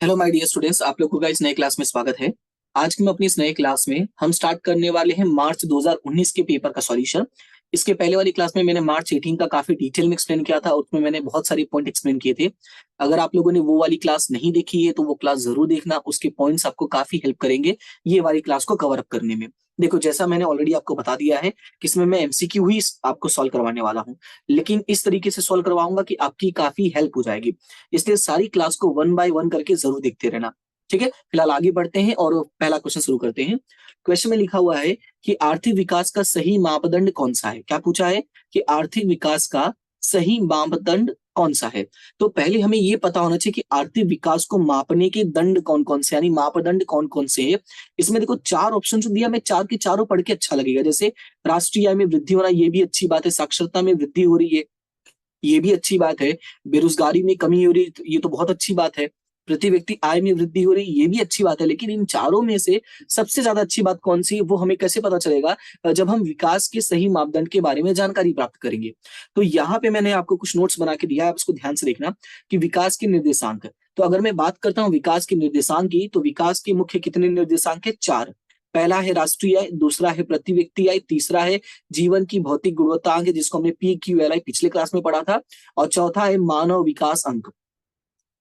Hello my dear students, आप लोगों का इस नए क्लास में स्वागत है। आज की मैं अपनी इस नए क्लास में हम स्टार्ट करने वाले हैं मार्च 2019 के पेपर का सॉल्यूशन। इसके पहले वाली क्लास में मैंने मार्च 18 का काफी डिटेल में एक्सप्लेन किया था, उसमें मैंने बहुत सारे पॉइंट एक्सप्लेन किए थे। अगर आप लोगों ने वो वाली क्लास नहीं देखी है तो वो क्लास जरूर देखना, उसके पॉइंट्स आपको काफी हेल्प करेंगे ये वाली क्लास को कवर अप करने में। देखो, जैसा मैंने ऑलरेडी आपको बता दिया है कि इसमें मैं एमसीक्यू ही आपको सॉल्व करवाने वाला हूँ, लेकिन इस तरीके से सॉल्व करवाऊंगा कि आपकी काफी हेल्प हो जाएगी। इसलिए सारी क्लास को वन बाय वन करके जरूर देखते रहना। ठीक है, फिलहाल आगे बढ़ते हैं और पहला क्वेश्चन शुरू करते हैं। क्वेश्चन में लिखा हुआ है कि आर्थिक विकास का सही मापदंड कौन सा है। क्या पूछा है कि आर्थिक विकास का सही मापदंड कौन सा है। तो पहले हमें यह पता होना चाहिए कि आर्थिक विकास को मापने के दंड कौन कौन से, यानी मापदंड कौन कौन से है। इसमें देखो चार ऑप्शन जो दिया, मैं चार के चारों पढ़ के अच्छा लगेगा। जैसे राष्ट्रीय आय में वृद्धि होना, ये भी अच्छी बात है। साक्षरता में वृद्धि हो रही है, ये भी अच्छी बात है। बेरोजगारी में कमी हो रही है, ये तो बहुत अच्छी बात है। प्रति व्यक्ति आय में वृद्धि हो रही है, ये भी अच्छी बात है। लेकिन इन चारों में से सबसे ज्यादा अच्छी बात कौन सी है, वो हमें कैसे पता चलेगा? जब हम विकास के सही मापदंड के बारे में जानकारी प्राप्त करेंगे। तो यहाँ पे मैंने आपको कुछ नोट्स बना के दिया है, आप इसको ध्यान से देखना कि विकास के निर्देशांक। तो अगर मैं बात करता हूँ विकास के निर्देशांक की, तो विकास के मुख्य कितने निर्देशांक है? चार। पहला है राष्ट्रीय आय, दूसरा है प्रति व्यक्ति आय, तीसरा है जीवन की भौतिक गुणवत्तांक जिसको हमने PQLI पिछले क्लास में पढ़ा था, और चौथा है मानव विकास अंक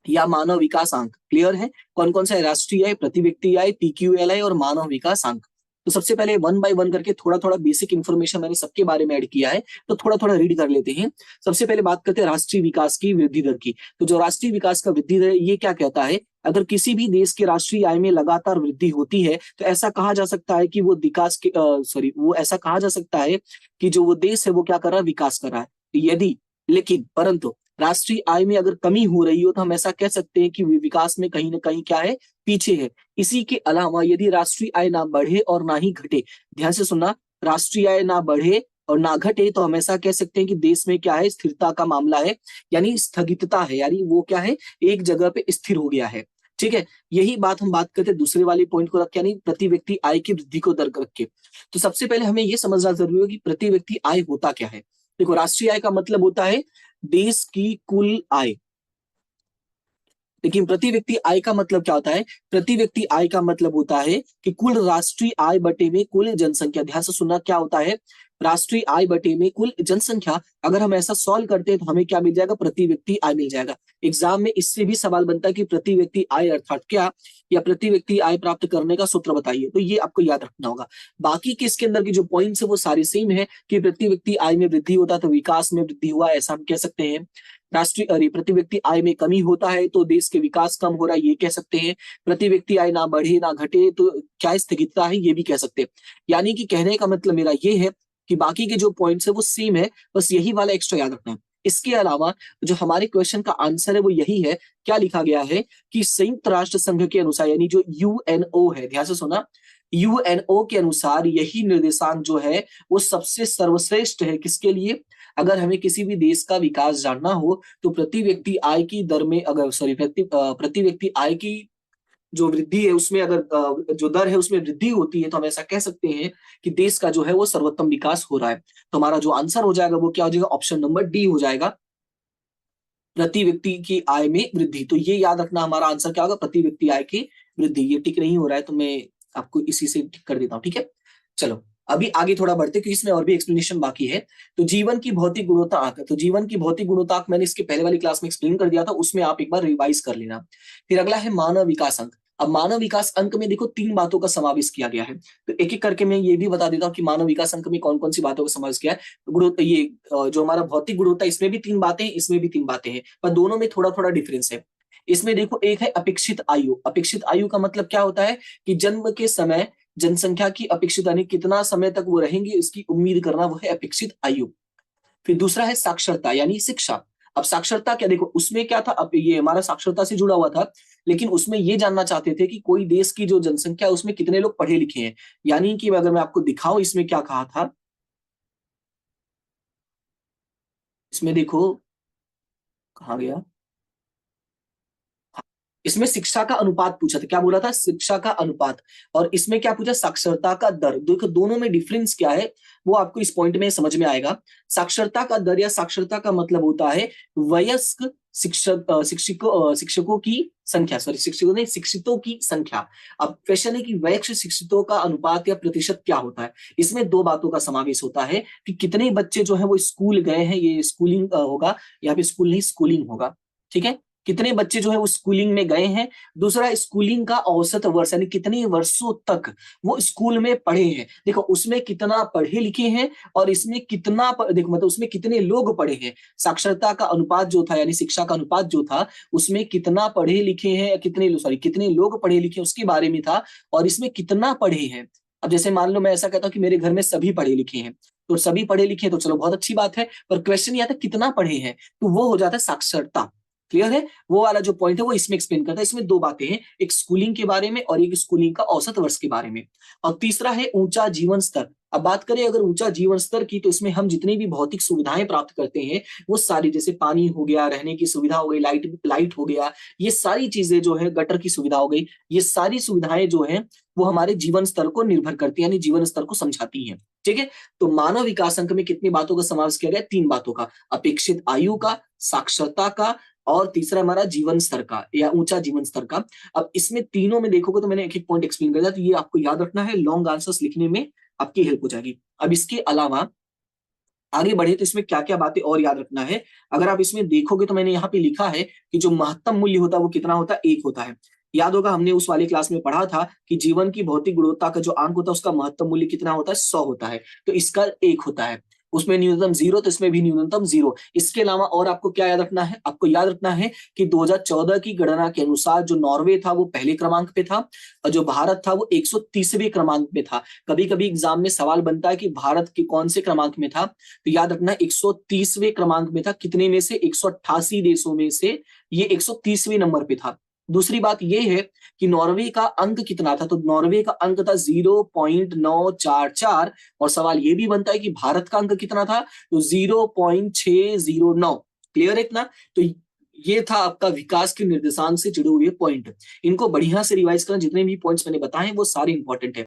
या मानव विकास अंक। क्लियर है? कौन कौन सा है? राष्ट्रीय आय, प्रति व्यक्ति आय, PQLI और मानव विकास अंक। तो सबसे पहले वन बाय वन करके थोड़ा थोड़ा बेसिक इन्फॉर्मेशन मैंने सबके बारे में ऐड किया है, तो थोड़ा थोड़ा रीड कर लेते हैं। सबसे पहले बात करते हैं राष्ट्रीय विकास की वृद्धि दर की। तो जो राष्ट्रीय विकास का वृद्धि दर है, ये क्या कहता है? अगर किसी भी देश के राष्ट्रीय आय में लगातार वृद्धि होती है तो ऐसा कहा जा सकता है कि वो विकास के वो ऐसा कहा जा सकता है कि जो वो देश है वो क्या कर रहा है? विकास कर रहा है। यदि, लेकिन, परंतु राष्ट्रीय आय में अगर कमी हो रही हो तो हम ऐसा कह सकते हैं कि विकास में कहीं ना कहीं क्या है? पीछे है। इसी के अलावा यदि राष्ट्रीय आय ना बढ़े और ना ही घटे, ध्यान से सुनना, राष्ट्रीय आय ना बढ़े और ना घटे तो हम ऐसा कह सकते हैं कि देश में क्या है? स्थिरता का मामला है, यानी स्थगितता है, यानी वो क्या है? एक जगह पे स्थिर हो गया है। ठीक है, यही बात हम बात करते हैं दूसरे वाले पॉइंट को रख के, यानी प्रति व्यक्ति आय की वृद्धि को दर रख के। तो सबसे पहले हमें यह समझना जरूरी है कि प्रति व्यक्ति आय होता क्या है। देखो, राष्ट्रीय आय का मतलब होता है देश की कुल आय, लेकिन प्रति व्यक्ति आय का मतलब क्या होता है? प्रति व्यक्ति आय का मतलब होता है कि कुल राष्ट्रीय आय बटे में कुल जनसंख्या। ध्यान से सुनना, क्या होता है? राष्ट्रीय आय बटे में कुल जनसंख्या। अगर हम ऐसा सॉल्व करते हैं तो हमें क्या मिल जाएगा? प्रति व्यक्ति आय मिल जाएगा। एग्जाम में इससे भी सवाल बनता है कि प्रति व्यक्ति आय अर्थात क्या, या प्रति व्यक्ति आय प्राप्त करने का सूत्र बताइए। तो ये आपको याद रखना होगा। बाकी के इसके अंदर की जो पॉइंट्स है वो सारे सेम है कि प्रति व्यक्ति आय में वृद्धि होता है तो विकास में वृद्धि हुआ, ऐसा हम कह सकते हैं। राष्ट्रीय अरे प्रति व्यक्ति आय में कमी होता है तो देश के विकास कम हो रहा है, ये कह सकते हैं। प्रति व्यक्ति आय ना बढ़े ना घटे तो क्या स्थगितता है, ये भी कह सकते हैं। यानी कि कहने का मतलब मेरा ये है कि बाकी के जो पॉइंट्स है वो सेम है, बस यही वाला एक्स्ट्रा याद रखना है। इसके अलावा जो हमारे क्वेश्चन का आंसर है वो यही है। क्या लिखा गया है कि संयुक्त राष्ट्र संघ के अनुसार, यानी जो यूएनओ है, ध्यान से सुना, यूएनओ के अनुसार यही निर्देशांक जो है वो सबसे सर्वश्रेष्ठ है। किसके लिए? अगर हमें किसी भी देश का विकास जानना हो तो प्रति व्यक्ति आय की दर में, अगर प्रति व्यक्ति आय की जो वृद्धि है उसमें अगर जो दर है उसमें वृद्धि होती है तो हम ऐसा कह सकते हैं कि देश का जो है वो सर्वोत्तम विकास हो रहा है। तो हमारा जो आंसर हो जाएगा वो क्या हो जाएगा? ऑप्शन नंबर डी हो जाएगा, प्रति व्यक्ति की आय में वृद्धि। तो ये याद रखना, हमारा आंसर क्या होगा? प्रति व्यक्ति आय की वृद्धि। ये टिक नहीं हो रहा है तो मैं आपको इसी से टिक कर देता हूं। ठीक है, चलो अभी आगे थोड़ा बढ़ते क्योंकि इसमें और भी एक्सप्लेनेशन बाकी है। तो जीवन की भौतिक गुणवत्ता आंक, तो जीवन की भौतिक गुणवत्ता आंक मैंने इसके पहले वाली क्लास में एक्सप्लेन कर दिया था, उसमें आप एक बार रिवाइज कर लेना। फिर अगला है मानव विकास अंक। अब मानव विकास अंक में देखो तीन बातों का समावेश किया गया है, तो एक एक करके मैं ये भी बता देता हूँ कि मानव विकास अंक में कौन कौन सी बातों का समावेश किया है। ये जो हमारा भौतिक गुणवत्ता, इसमें भी तीन बातें हैं, इसमें भी तीन बातें हैं, पर दोनों में थोड़ा थोड़ा डिफरेंस है। इसमें देखो एक है अपेक्षित आयु। अपेक्षित आयु का मतलब क्या होता है कि जन्म के समय जनसंख्या की अपेक्षित, यानी कितना समय तक वो रहेंगे इसकी उम्मीद करना, वो है अपेक्षित आयु। फिर दूसरा है साक्षरता यानी शिक्षा। अब साक्षरता क्या, देखो उसमें क्या था, अब ये हमारा साक्षरता से जुड़ा हुआ था, लेकिन उसमें ये जानना चाहते थे कि कोई देश की जो जनसंख्या है उसमें कितने लोग पढ़े लिखे हैं। यानी कि अगर मैं आपको दिखाऊं इसमें क्या कहा था, इसमें देखो कहा गया, इसमें शिक्षा का अनुपात पूछा था। क्या बोला था? शिक्षा का अनुपात। और इसमें क्या पूछा? साक्षरता का दर। देखो दोनों में डिफरेंस क्या है वो आपको इस पॉइंट में समझ में आएगा। साक्षरता का दर या साक्षरता का मतलब होता है वयस्क शिक्षकों की संख्या, सॉरी शिक्षकों नहीं, शिक्षितों की संख्या। अब क्वेश्चन है कि वैश्विक शिक्षितों का अनुपात या प्रतिशत क्या होता है। इसमें दो बातों का समावेश होता है कि कितने बच्चे जो है वो स्कूल गए हैं, ये स्कूलिंग होगा, यहाँ पे स्कूल नहीं स्कूलिंग होगा, ठीक है, कितने बच्चे जो है वो स्कूलिंग में गए हैं। दूसरा स्कूलिंग का औसत वर्ष, यानी कितने वर्षों तक वो स्कूल में पढ़े हैं। देखो उसमें कितना पढ़े लिखे हैं और इसमें कितना देखो मतलब उसमें कितने लोग पढ़े हैं। साक्षरता का अनुपात जो था, यानी शिक्षा का अनुपात जो था, उसमें कितना पढ़े लिखे हैं, कितने सॉरी कितने लोग पढ़े लिखे हैं उसके बारे में था, और इसमें कितना पढ़े हैं। अब जैसे मान लो मैं ऐसा कहता हूँ कि मेरे घर में सभी पढ़े लिखे हैं, तो सभी पढ़े लिखे हैं तो चलो बहुत अच्छी बात है, पर क्वेश्चन ये आता है कितना पढ़े हैं, तो वो हो जाता है साक्षरता। क्लियर है, वो वाला जो पॉइंट है वो इसमें एक्सप्लेन करता है। इसमें दो बातें हैं, एक स्कूलिंग के बारे में और एक स्कूलिंग का औसत वर्ष के बारे में। और तीसरा है ऊंचा जीवन स्तर। अब बात करें अगर ऊंचा जीवन स्तर की, तो इसमें हम जितनी भी भौतिक सुविधाएं प्राप्त करते हैं वो सारी, जैसे पानी हो गया, रहने की सुविधा हो गई, लाइट हो गया, ये सारी चीजें जो है, गटर की सुविधा हो गई, ये सारी सुविधाएं जो है वो हमारे जीवन स्तर को निर्भर करती है, यानी जीवन स्तर को समझाती है। ठीक है, तो मानव विकास अंक में कितनी बातों का समावेश किया गया, तीन बातों का, अपेक्षित आयु का, साक्षरता का, और तीसरा हमारा जीवन स्तर का या ऊंचा जीवन स्तर का। अब इसमें तीनों में देखोगे तो मैंने एक एक पॉइंट एक्सप्लेन कर दिया, तो ये आपको याद रखना है, लॉन्ग आंसर्स लिखने में आपकी हेल्प हो जाएगी। अब इसके अलावा आगे बढ़े तो इसमें क्या क्या बातें और याद रखना है। अगर आप इसमें देखोगे तो मैंने यहाँ पे लिखा है कि जो महत्तम मूल्य होता है वो कितना होता है, एक होता है। याद होगा हमने उस वाले क्लास में पढ़ा था कि जीवन की भौतिक गुणवत्ता का जो अंक होता है उसका महत्तम मूल्य कितना होता है, 100 होता है, तो इसका एक होता है। उसमें न्यूनतम 0, तो इसमें भी न्यूनतम 0। इसके अलावा और आपको क्या याद रखना है, आपको याद रखना है कि 2014 की गणना के अनुसार जो नॉर्वे था वो पहले क्रमांक पे था, और जो भारत था वो 130वें क्रमांक पे था। कभी कभी एग्जाम में सवाल बनता है कि भारत के कौन से क्रमांक में था, तो याद रखना 130वें क्रमांक में था। कितने में से, 188 देशों में से ये 130वें नंबर पे था। दूसरी बात यह है कि नॉर्वे का अंक कितना था, तो नॉर्वे का अंक था 0.944, और सवाल यह भी बनता है कि भारत का अंक कितना था, तो 0.609। क्लियर है इतना, तो ये था आपका विकास के निर्देशांक से जुड़े हुए पॉइंट। इनको बढ़िया से रिवाइज करना, जितने भी पॉइंट्स मैंने बताए वो सारे इंपॉर्टेंट है।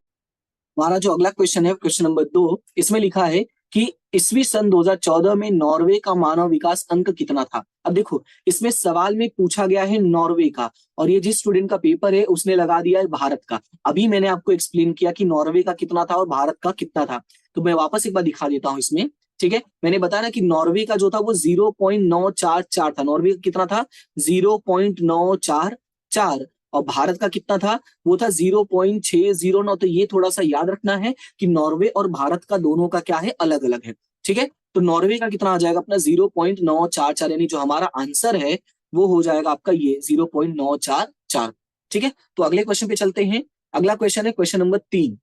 हमारा जो अगला क्वेश्चन है, क्वेश्चन नंबर 2, इसमें लिखा है कि ईस्वी सन 2014 में नॉर्वे का मानव विकास अंक कितना था। अब देखो इसमें सवाल में पूछा गया है नॉर्वे का, और ये जिस स्टूडेंट का पेपर है उसने लगा दिया है भारत का। अभी मैंने आपको एक्सप्लेन किया कि नॉर्वे का कितना था और भारत का कितना था, तो मैं वापस एक बार दिखा देता हूं इसमें। ठीक है, मैंने बताया ना कि नॉर्वे का जो था वो 0.944 था। नॉर्वे का कितना था, 0.944, और भारत का कितना था, वो था 0.609। तो ये थोड़ा सा याद रखना है कि नॉर्वे और भारत का दोनों का क्या है, अलग अलग है। ठीक है, तो नॉर्वे का कितना आ जाएगा अपना 0.944, यानी जो हमारा आंसर है वो हो जाएगा आपका ये 0.944। ठीक है, तो अगले क्वेश्चन पे चलते हैं। अगला क्वेश्चन है क्वेश्चन नंबर 3।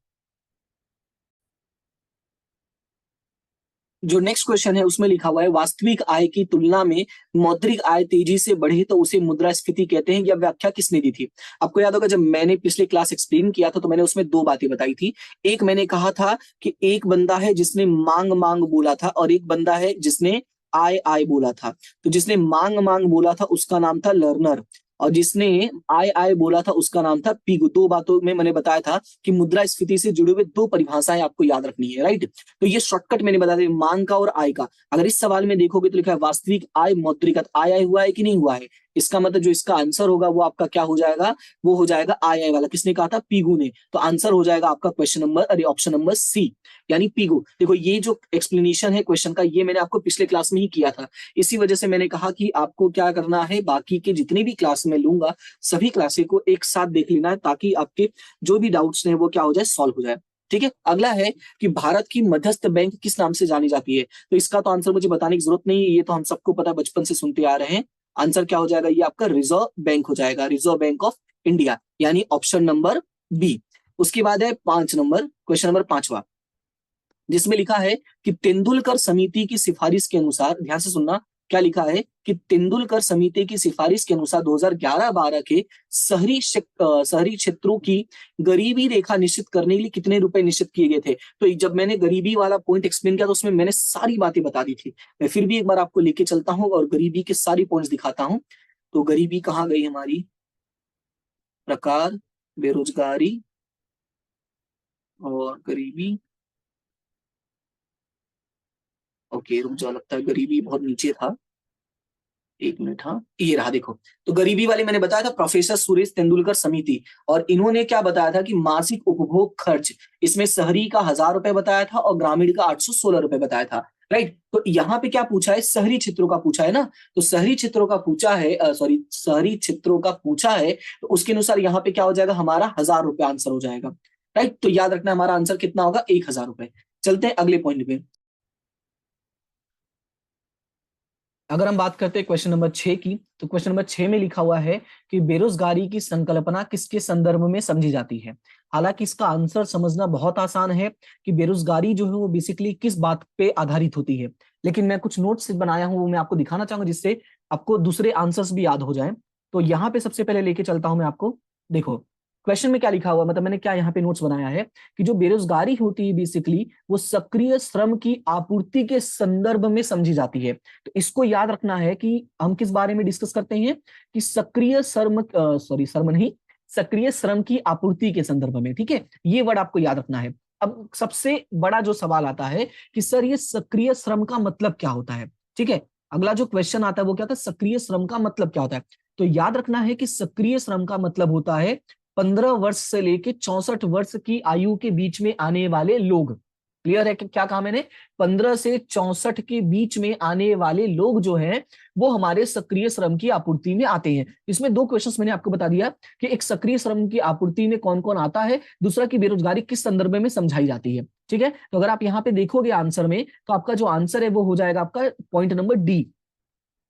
जो नेक्स्ट क्वेश्चन है उसमें लिखा हुआ है, वास्तविक आय की तुलना में मौद्रिक आय तेजी से बढ़े तो उसे मुद्रास्फीति कहते हैं। यह व्याख्या किसने दी थी। आपको याद होगा जब मैंने पिछले क्लास एक्सप्लेन किया था तो मैंने उसमें दो बातें बताई थी। एक मैंने कहा था कि एक बंदा है जिसने मांग मांग बोला था, और एक बंदा है जिसने आय आय बोला था। तो जिसने मांग मांग बोला था उसका नाम था लर्नर, और जिसने आय आय बोला था उसका नाम था पीगू। दो बातों में मैंने बताया था कि मुद्रास्फीति से जुड़े हुए दो परिभाषाएं आपको याद रखनी है, राइट। तो ये शॉर्टकट मैंने बता दिया, मांग का और आय का। अगर इस सवाल में देखोगे तो लिखा है वास्तविक आय मौद्रिक आय आय हुआ है कि नहीं हुआ है। इसका मतलब जो इसका आंसर होगा वो आपका क्या हो जाएगा, वो हो जाएगा आय आय वाला। किसने कहा था, पीगू ने। तो आंसर हो जाएगा आपका क्वेश्चन नंबर, अरे ऑप्शन नंबर सी, यानी पीगू। देखो ये जो एक्सप्लेनेशन है क्वेश्चन का, ये मैंने आपको पिछले क्लास में ही किया था। इसी वजह से मैंने कहा कि आपको क्या करना है, बाकी के जितनी भी क्लास में लूंगा सभी क्लासे को एक साथ देख लेना है, ताकि आपके जो भी डाउट्स हैं वो क्या हो जाए, सॉल्व हो जाए। ठीक है, अगला है कि भारत की मध्यस्थ बैंक किस नाम से जानी जाती है। तो इसका तो आंसर मुझे बताने की जरूरत नहीं है, ये तो हम सबको पता है, बचपन से सुनते आ रहे हैं। आंसर क्या हो जाएगा, ये आपका रिजर्व बैंक हो जाएगा, रिजर्व बैंक ऑफ इंडिया, यानी ऑप्शन नंबर बी। उसके बाद है 5 नंबर, क्वेश्चन नंबर 5वां, जिसमें लिखा है कि तेंदुलकर समिति की सिफारिश के अनुसार, ध्यान से सुनना, क्या लिखा है कि तेंदुलकर समिति की सिफारिश के अनुसार 2011-12 के शहरी क्षेत्रों की गरीबी रेखा निश्चित करने के लिए कितने रुपए निश्चित किए गए थे। तो जब मैंने गरीबी वाला पॉइंट एक्सप्लेन किया तो उसमें मैंने सारी बातें बता दी थी। मैं फिर भी एक बार आपको लेके चलता हूँ और गरीबी के सारी पॉइंट्स दिखाता हूँ। तो गरीबी कहाँ गई हमारी, प्रकार, बेरोजगारी और गरीबी। ओके रुक जाओ, लगता है गरीबी बहुत नीचे था। एक मिनट, हाँ ये रहा देखो। तो गरीबी वाले मैंने बताया था प्रोफेसर सुरेश तेंदुलकर समिति, और इन्होंने क्या बताया था कि मासिक उपभोग खर्च, इसमें शहरी का 1000 रुपए बताया था और ग्रामीण का 816 रुपए बताया था। राइट, तो यहाँ पे क्या पूछा है, शहरी क्षेत्रों का पूछा है ना, तो शहरी क्षेत्रों का पूछा है, सॉरी शहरी क्षेत्रों का पूछा है, तो उसके अनुसार यहाँ पे क्या हो जाएगा, हमारा 1000 रुपए आंसर हो जाएगा। राइट, तो याद रखना हमारा आंसर कितना होगा, 1000 रुपए। चलते हैं अगले पॉइंट पे। अगर हम बात करते हैं क्वेश्चन नंबर 6 की, तो क्वेश्चन नंबर 6 में लिखा हुआ है कि बेरोजगारी की संकल्पना किसके संदर्भ में समझी जाती है। हालांकि इसका आंसर समझना बहुत आसान है कि बेरोजगारी जो है वो बेसिकली किस बात पे आधारित होती है, लेकिन मैं कुछ नोट्स बनाया हूं वो मैं आपको दिखाना चाहूंगा जिससे आपको दूसरे आंसर्स भी याद हो जाए। तो यहाँ पे सबसे पहले लेके चलता हूं मैं आपको। देखो क्वेश्चन में क्या लिखा हुआ, मतलब मैंने क्या यहाँ पे नोट्स बनाया है कि जो बेरोजगारी होती है बेसिकली वो सक्रिय श्रम की आपूर्ति के संदर्भ में समझी जाती है। तो इसको याद रखना है कि हम किस बारे में डिस्कस करते हैं कि सक्रिय श्रम, सॉरी श्रम नहीं, सक्रिय श्रम की आपूर्ति के संदर्भ में। ठीक है, ये वर्ड आपको याद रखना है। अब सबसे बड़ा जो सवाल आता है कि सर ये सक्रिय श्रम का मतलब क्या होता है। ठीक है, अगला जो क्वेश्चन आता है वो क्या होता है, सक्रिय श्रम का मतलब क्या होता है। तो याद रखना है कि सक्रिय श्रम का मतलब होता है 15 वर्ष से लेके 64 वर्ष की आयु के बीच में आने वाले लोग। क्लियर है कि क्या कहा मैंने, 15 से 64 के बीच में आने वाले लोग जो हैं वो हमारे सक्रिय श्रम की आपूर्ति में आते हैं। इसमें दो क्वेश्चंस मैंने आपको बता दिया कि एक सक्रिय श्रम की आपूर्ति में कौन कौन आता है, दूसरा की बेरोजगारी किस संदर्भ में समझाई जाती है। ठीक है, तो अगर आप यहाँ पे देखोगे आंसर में तो आपका जो आंसर है वो हो जाएगा आपका पॉइंट नंबर डी।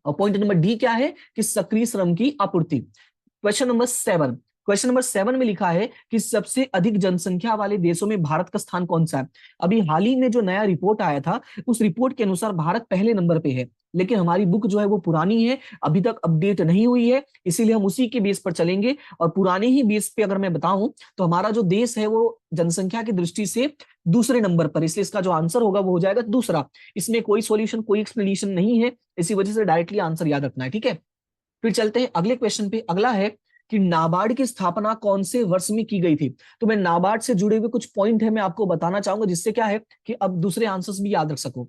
और पॉइंट नंबर डी क्या है कि सक्रिय श्रम की आपूर्ति। क्वेश्चन नंबर 7, क्वेश्चन नंबर 7 में लिखा है कि सबसे अधिक जनसंख्या वाले देशों में भारत का स्थान कौन सा है। अभी हाल ही में जो नया रिपोर्ट आया था उस रिपोर्ट के अनुसार भारत पहले नंबर पे है, लेकिन हमारी बुक जो है वो पुरानी है, अभी तक अपडेट नहीं हुई है, इसीलिए हम उसी के बेस पर चलेंगे। और पुराने ही बेस पे अगर मैं बताऊं तो हमारा जो देश है वो जनसंख्या की दृष्टि से दूसरे नंबर पर, इसलिए इसका जो आंसर होगा वो हो जाएगा दूसरा। इसमें कोई सॉल्यूशन कोई एक्सप्लेनेशन नहीं है, इसी वजह से डायरेक्टली आंसर याद रखना है। ठीक है, फिर चलते हैं अगले क्वेश्चन पे। अगला है कि नाबार्ड की स्थापना कौन से वर्ष में की गई थी। तो मैं नाबार्ड से जुड़े हुए कुछ पॉइंट है मैं आपको बताना चाहूंगा जिससे क्या है कि अब दूसरे आंसर्स भी याद रख सको।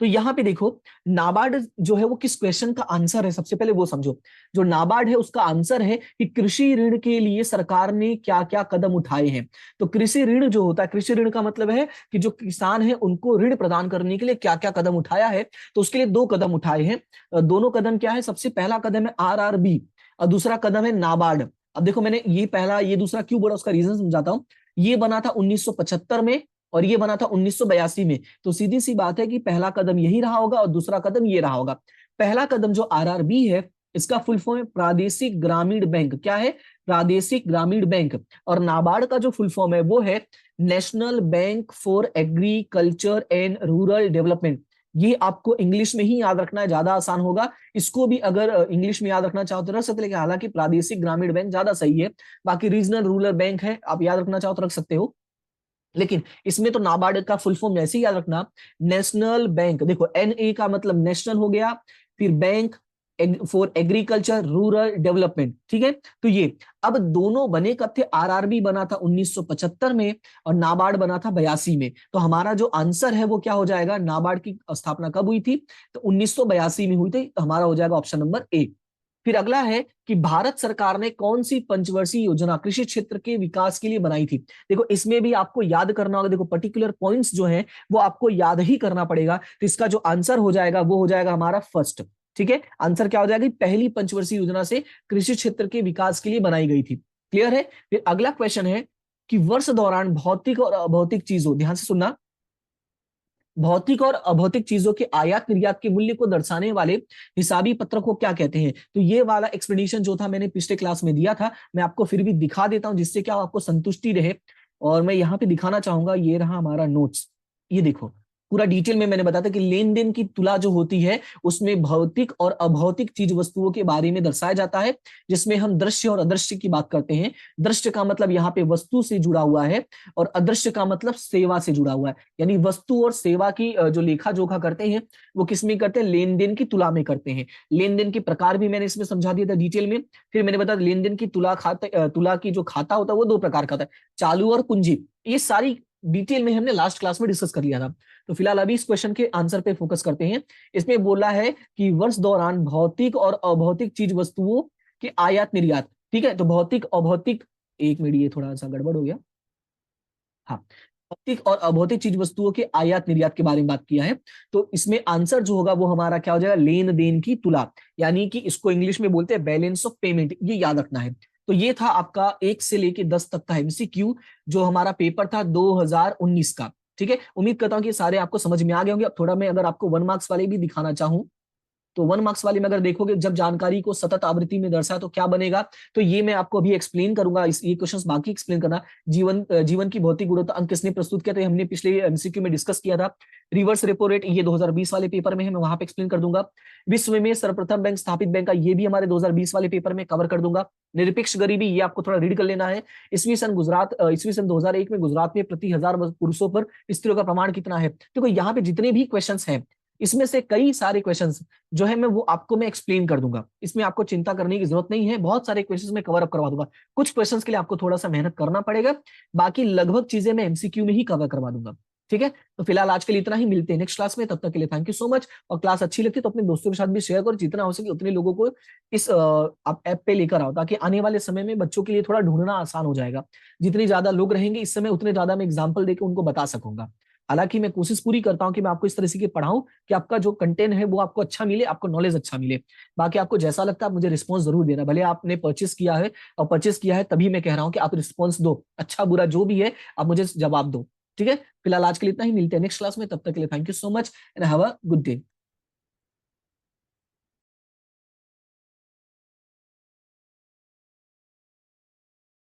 तो यहां पे देखो नाबार्ड जो है वो किस क्वेश्चन का आंसर है, सबसे पहले वो समझो। जो नाबार्ड है उसका आंसर है कि कृषि ऋण के लिए सरकार ने क्या क्या कदम उठाए हैं। तो कृषि ऋण जो होता है, कृषि ऋण का मतलब है कि जो किसान है उनको ऋण प्रदान करने के लिए क्या क्या कदम उठाया है। तो उसके लिए दो कदम उठाए हैं। दोनों कदम क्या है, सबसे पहला कदम है RRB और दूसरा कदम है नाबार्ड। अब देखो मैंने ये पहला ये दूसरा क्यों बोला उसका रीजन समझाता हूं। ये बना था 1975 में और ये बना था 1982 में। तो सीधी सी बात है कि पहला कदम यही रहा होगा और दूसरा कदम ये रहा होगा। पहला कदम जो RRB है इसका फुल फॉर्म है प्रादेशिक ग्रामीण बैंक। क्या है, प्रादेशिक ग्रामीण बैंक। और नाबार्ड का जो फुल फॉर्म है वो है national bank for agriculture and rural development. ये आपको इंग्लिश में ही याद रखना है, ज्यादा आसान होगा। इसको भी अगर इंग्लिश में याद रखना चाहो तो रख सकते, लेकिन हालांकि प्रादेशिक ग्रामीण बैंक ज्यादा सही है। बाकी रीजनल रूरल बैंक है, आप याद रखना चाहो तो रख सकते हो, लेकिन इसमें तो नाबार्ड का फुल फॉर्म ऐसे ही याद रखना, नेशनल बैंक। देखो NA का मतलब नेशनल हो गया, फिर bank for agriculture rural development. ठीक है, तो ये अब दोनों बने कब थे, RRB बना था 1975 में और नाबार्ड बना था 82 में। तो हमारा जो आंसर है वो क्या हो जाएगा, नाबार्ड की स्थापना कब हुई थी, तो 1982 में हुई थी। तो हमारा हो जाएगा ऑप्शन नंबर ए। फिर अगला है कि भारत सरकार ने कौन सी पंचवर्षीय योजना कृषि क्षेत्र के विकास के लिए बनाई थी। देखो इसमें भी आपको याद करना होगा, देखो पर्टिकुलर पॉइंट्स जो हैं वो आपको याद ही करना पड़ेगा। तो इसका जो आंसर हो जाएगा वो हो जाएगा हमारा फर्स्ट। ठीक है, आंसर क्या हो जाएगा, पहली पंचवर्षीय योजना से कृषि क्षेत्र के विकास के लिए बनाई गई थी। क्लियर है। फिर अगला क्वेश्चन है कि वर्ष दौरान भौतिक और अभौतिक चीजों, ध्यान से सुनना, भौतिक और अभौतिक चीजों के आयात निर्यात के मूल्य को दर्शाने वाले हिसाबी पत्रक को क्या कहते हैं। तो ये वाला एक्सप्लेनेशन जो था मैंने पिछले क्लास में दिया था, मैं आपको फिर भी दिखा देता हूं जिससे क्या आपको संतुष्टि रहे। और मैं यहाँ पे दिखाना चाहूंगा, ये रहा हमारा नोट्स। ये देखो पूरा डिटेल में मैंने बताया था कि लेन देन की तुला जो होती है उसमें भौतिक और अभौतिक चीज वस्तुओं के बारे में दर्शाया जाता है, जिसमें हम दृश्य और अदृश्य की बात करते हैं। दृश्य का मतलब यहाँ पे वस्तु से जुड़ा हुआ है और अदृश्य का मतलब सेवा से जुड़ा हुआ है। यानी वस्तु और सेवा की जो लेखा जोखा करते हैं वो किस में करते हैं, लेन देन की तुला में करते हैं। लेन देन के प्रकार भी मैंने इसमें समझा दिया था डिटेल में। फिर मैंने बताया लेन देन की तुला की जो खाता होता है वो दो प्रकार का होता है, चालू और कुंजी। ये सारी डिटेल में हमने लास्ट क्लास में डिस्कस कर लिया था। तो फिलहाल अभी इस क्वेश्चन के आंसर पे फोकस करते हैं। इसमें बोला है कि वर्ष दौरान भौतिक और अभौतिक चीज वस्तुओं के आयात निर्यात, ठीक है। तो भौतिक अभौतिक, एक मिनट ये थोड़ा सा गड़बड़ हो गया, हाँ, भौतिक और अभौतिक चीज वस्तुओं के आयात निर्यात के बारे में बात किया है। तो इसमें आंसर जो होगा वो हमारा क्या हो जाएगा, लेन देन की तुला, यानी कि इसको इंग्लिश में बोलते हैं बैलेंस ऑफ पेमेंट, ये याद रखना है। तो ये था आपका 1 से लेके 10 तक का एमसीक्यू जो हमारा पेपर था 2019 का, ठीक है। उम्मीद करता हूं कि सारे आपको समझ में आ गए होंगे। अब थोड़ा मैं अगर आपको 1 मार्क्स वाले भी दिखाना चाहूं, तो 1 मार्क्स वाले में अगर देखोगे, जब जानकारी को सतत आवृत्ति में दर्शाए तो क्या बनेगा, तो ये मैं आपको अभी एक्सप्लेन करूंगा। ये क्वेश्चंस बाकी एक्सप्लेन करना। जीवन की भौतिक गुणवत्ता अंक किसने प्रस्तुत किया, तो हमने पिछले एमसीक्यू में डिस्कस किया था। रिवर्स रेपो रेट, ये 2020 वाले पेपर में है, मैं वहां पे एक्सप्लेन कर दूंगा। विश्व में सर्वप्रथम बैंक स्थापित बैंक का, ये भी हमारे 2020 वाले पेपर में कवर कर दूंगा। निरपेक्ष गरीबी, ये आपको थोड़ा रीड कर लेना है। ईस्वी सन 2001 में गुजरात में प्रति 1000 पुरुषों पर स्त्रियों का प्रमाण कितना है। देखो यहाँ पे जितने भी क्वेश्चन हैं, इसमें से कई सारे क्वेश्चंस जो है मैं वो आपको मैं एक्सप्लेन कर दूंगा। इसमें आपको चिंता करने की जरूरत नहीं है, बहुत सारे क्वेश्चंस मैं कवर अप करवा दूंगा। कुछ क्वेश्चंस के लिए आपको थोड़ा सा मेहनत करना पड़ेगा, बाकी लगभग चीजें मैं एमसीक्यू में ही कवर करवा दूंगा, ठीक है। तो फिलहाल आज के लिए इतना ही, मिलते हैं नेक्स्ट क्लास में। तब तक के लिए थैंक यू सो मच। और क्लास अच्छी लगती है तो अपने दोस्तों के साथ भी शेयर करो, जितना हो सके उतने लोगों को इस आप ऐप पे लेकर आओ, ताकि आने वाले समय में बच्चों के लिए थोड़ा ढूंढना आसान हो जाएगा। जितने ज्यादा लोग रहेंगे इस समय, उतने ज्यादा मैं एग्जाम्पल देकर उनको बता सकूंगा। हालांकि मैं कोशिश पूरी करता हूं कि मैं आपको इस तरह से पढ़ाऊं कि आपका जो कंटेंट है वो आपको अच्छा मिले, आपको नॉलेज अच्छा मिले। बाकी आपको जैसा लगता है आप मुझे रिस्पॉन्स जरूर देना, भले आपने परचेस किया है, और परचेस किया है तभी मैं कह रहा हूं कि आप रिस्पॉन्स दो, अच्छा बुरा जो भी है आप मुझे जवाब दो, ठीक है। फिलहाल आज के लिए इतना ही, मिलते हैं नेक्स्ट क्लास में। तब तक के लिए thank you so much and have a good day.